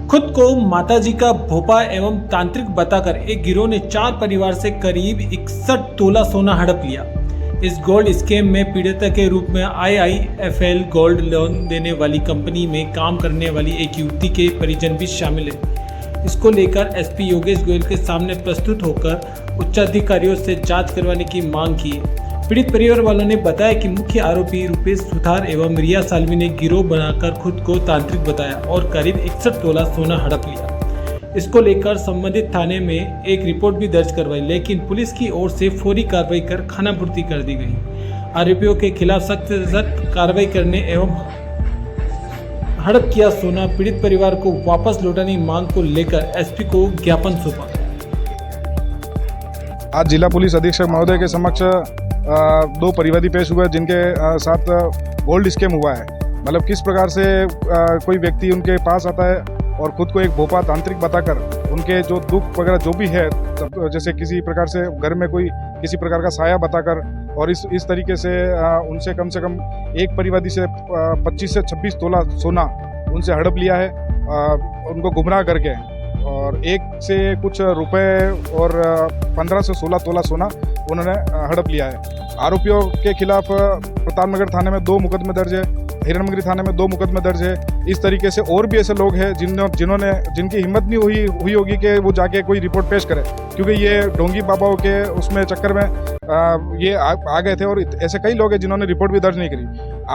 खुद को माताजी का भोपा एवं तांत्रिक बताकर एक गिरोह ने 4 परिवार से करीब 61 तोला सोना हड़प लिया। इस गोल्ड स्कैम में पीड़िता के रूप में IIFL गोल्ड लोन देने वाली कंपनी में काम करने वाली एक युवती के परिजन भी शामिल है। इसको लेकर SP योगेश गोयल के सामने प्रस्तुत होकर उच्चाधिकारियों से जांच करवाने की मांग की है। पीड़ित परिवार वालों ने बताया कि मुख्य आरोपी रुपेश सुथार एवं रिया साल्वी ने गिरोह बनाकर खुद को तांत्रिक बताया और करीब 61 तोला सोना हड़प लिया। इसको लेकर संबंधित थाने में एक रिपोर्ट भी दर्ज करवाई, लेकिन पुलिस की ओर से फौरी कार्रवाई कर खानापूर्ति कर दी गई। आरोपियों के खिलाफ सख्त से सख्त कार्रवाई करने एवं हड़प किया सोना पीड़ित परिवार को वापस लौटाने की मांग को लेकर SP को ज्ञापन सौंपा। आज जिला पुलिस अधीक्षक महोदय के समक्ष 2 परिवादी पेश हुए जिनके साथ गोल्ड स्कैम हुआ है। मतलब किस प्रकार से कोई व्यक्ति उनके पास आता है और खुद को एक भोपा तांत्रिक बताकर उनके जो दुख वगैरह जो भी है, जैसे किसी प्रकार से घर में कोई किसी प्रकार का साया बताकर और इस तरीके से उनसे कम एक परिवादी से 25 से 26 तोला सोना उनसे हड़प लिया है, उनको गुमराह करके, और एक से कुछ रुपए और 15 से 16 तोला सोना उन्होंने हड़प लिया है। आरोपियों के खिलाफ प्रतापनगर थाने में 2 मुकदमे दर्ज है, हिरणमंगरी थाने में 2 मुकदमे दर्ज है। इस तरीके से और भी ऐसे लोग हैं जिनकी हिम्मत नहीं हुई होगी कि वो जाके कोई रिपोर्ट पेश करे, क्योंकि ये ढोंगी बाबाओं के उसमें चक्कर में ये आ गए थे, और ऐसे कई लोग हैं जिन्होंने रिपोर्ट भी दर्ज नहीं करी।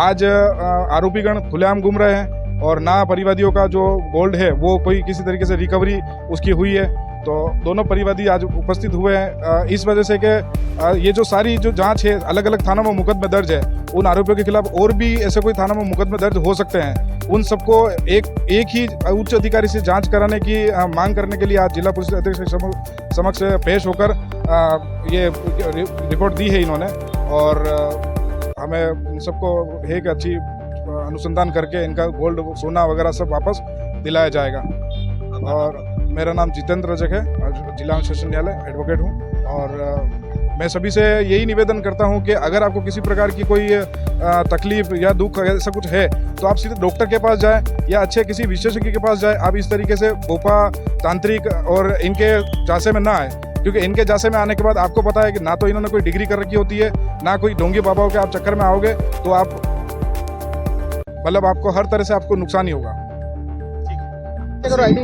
आज आरोपीगण खुलेआम घूम रहे हैं और ना परिवादियों का जो गोल्ड है वो कोई किसी तरीके से रिकवरी उसकी हुई है। तो दोनों परिवादी आज उपस्थित हुए हैं इस वजह से कि ये जो सारी जो जांच है, अलग अलग थानों में मुकदमे दर्ज है, उन आरोपियों के खिलाफ और भी ऐसे कोई थानों में मुकदमे दर्ज हो सकते हैं। उन सबको एक ही उच्च अधिकारी से जांच कराने की मांग करने के लिए आज जिला पुलिस अधीक्षक समक्ष पेश होकर ये रिपोर्ट दी है इन्होंने, और हमें उन सबको एक अच्छी अनुसंधान करके इनका गोल्ड सोना वगैरह सब वापस दिलाया जाएगा। और मेरा नाम जितेंद्र रजक है, जिला सेशन न्यायालय एडवोकेट हूँ, और मैं सभी से यही निवेदन करता हूँ कि अगर आपको किसी प्रकार की कोई तकलीफ या दुख ऐसा कुछ है तो आप सीधे डॉक्टर के पास जाएं या अच्छे किसी विशेषज्ञ के पास जाएं। आप इस तरीके से भोपा तांत्रिक और इनके जांचे में ना आए, क्योंकि इनके जांचे में आने के बाद आपको पता है कि ना तो इन्होंने कोई डिग्री कर रखी होती है, ना कोई ढोंगी बाबाओं के आप चक्कर में आओगे तो आप मतलब आपको हर तरह से आपको नुकसान ही होगा।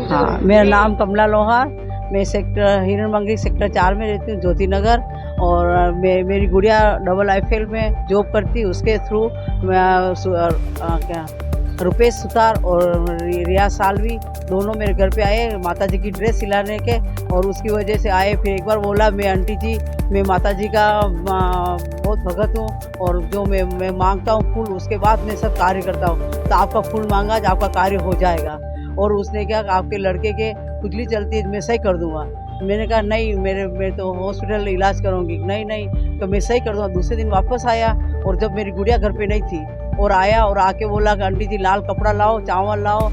हाँ, मेरा नाम कमला लोहार, मैं सेक्टर हिरणमंगरी सेक्टर 4 में रहती हूँ, ज्योति नगर, और मेरी गुड़िया IIFL में जॉब करती, उसके थ्रू क्या रुपेश सुथार और रिया साल्वी दोनों मेरे घर पे आए माता जी की ड्रेस सिलाने के, और उसकी वजह से आए। फिर एक बार बोला, मैं आंटी जी मैं माता जी का बहुत भगत हूँ और जो मैं मांगता हूँ फूल, उसके बाद मैं सब कार्य करता हूँ, तो आपका फूल मांगा आज आपका कार्य हो जाएगा। और उसने क्या, आपके लड़के के खुजली चलती है, मैं सही कर दूंगा। मैंने कहा नहीं, मैं तो हॉस्पिटल इलाज करूँगी। नहीं तो मैं सही कर दूँगा। दूसरे दिन वापस आया, और जब मेरी गुड़िया घर पे नहीं थी और आया और आके बोला कि आंटी जी लाल कपड़ा लाओ, चावल लाओ,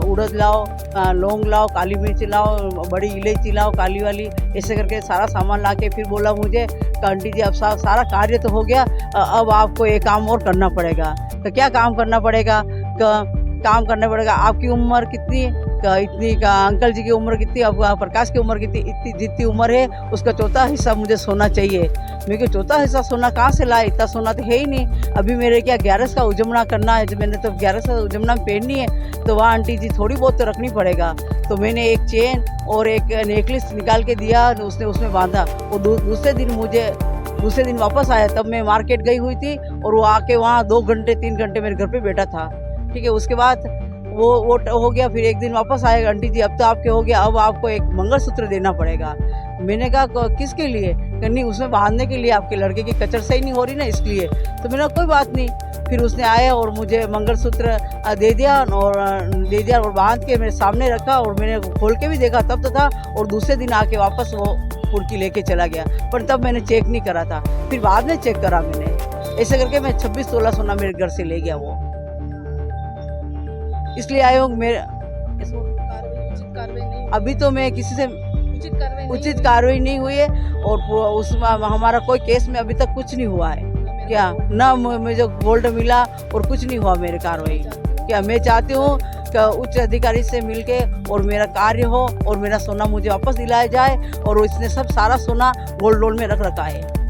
उड़द लाओ, लौंग लाओ, काली मिर्च लाओ, बड़ी इलायची लाओ काली वाली, ऐसे करके सारा सामान ला के फिर बोला मुझे कि आंटी जी अब सारा कार्य तो हो गया, अब आपको एक काम और करना पड़ेगा। तो क्या काम करना पड़ेगा? काम करना पड़ेगा। आपकी उम्र कितनी? इतनी का। अंकल जी की उम्र कितनी? अब प्रकाश की उम्र कितनी? इतनी जितनी उम्र है उसका 1/4 हिस्सा मुझे सोना चाहिए। मेरे को 1/4 हिस्सा सोना कहाँ से लाए? इतना सोना तो है ही नहीं। अभी मेरे क्या 11 का उजमना करना है, मैंने तो 11 का उजमना पहननी है, तो वहाँ आंटी जी थोड़ी बहुत तो रखनी पड़ेगा। तो मैंने एक चेन और एक नेकलेस निकाल के दिया, उसने उसमें बांधा। और दूसरे दिन वापस आया, तब मैं मार्केट गई हुई थी, और वो आके वहाँ 2 घंटे 3 घंटे मेरे घर पे बैठा था। ठीक है, उसके बाद वो हो गया। फिर एक दिन वापस आएगा, आंटी जी अब तो आपके हो गया, अब आपको एक मंगलसूत्र देना पड़ेगा। मैंने कहा किसके लिए? नहीं, उसमें बांधने के लिए, आपके लड़के की कचर सही नहीं हो रही ना, इसलिए। तो मैंने कोई बात नहीं। फिर उसने आया और मुझे मंगलसूत्र दे दिया और बांध के मेरे सामने रखा, और मैंने खोल के भी देखा तब तो था, और दूसरे दिन आके वापस वो पुर्की लेके चला गया। पर तब मैंने चेक नहीं करा था, फिर बाद में चेक करा मैंने। ऐसे करके मैं 26 तोला सोना मेरे घर से ले गया वो। इसलिए आयोग मेरे अभी तो मैं किसी से उचित कार्रवाई नहीं हुई है, और उसमें हमारा कोई केस में अभी तक कुछ नहीं हुआ है। क्या ना मुझे गोल्ड मिला और कुछ नहीं हुआ मेरे कार्रवाई। क्या मैं चाहती हूँ उच्च अधिकारी से मिलके और मेरा कार्य हो और मेरा सोना मुझे वापस दिलाया जाए। और इसने सब सारा सोना गोल्ड लोन में रख रखा है।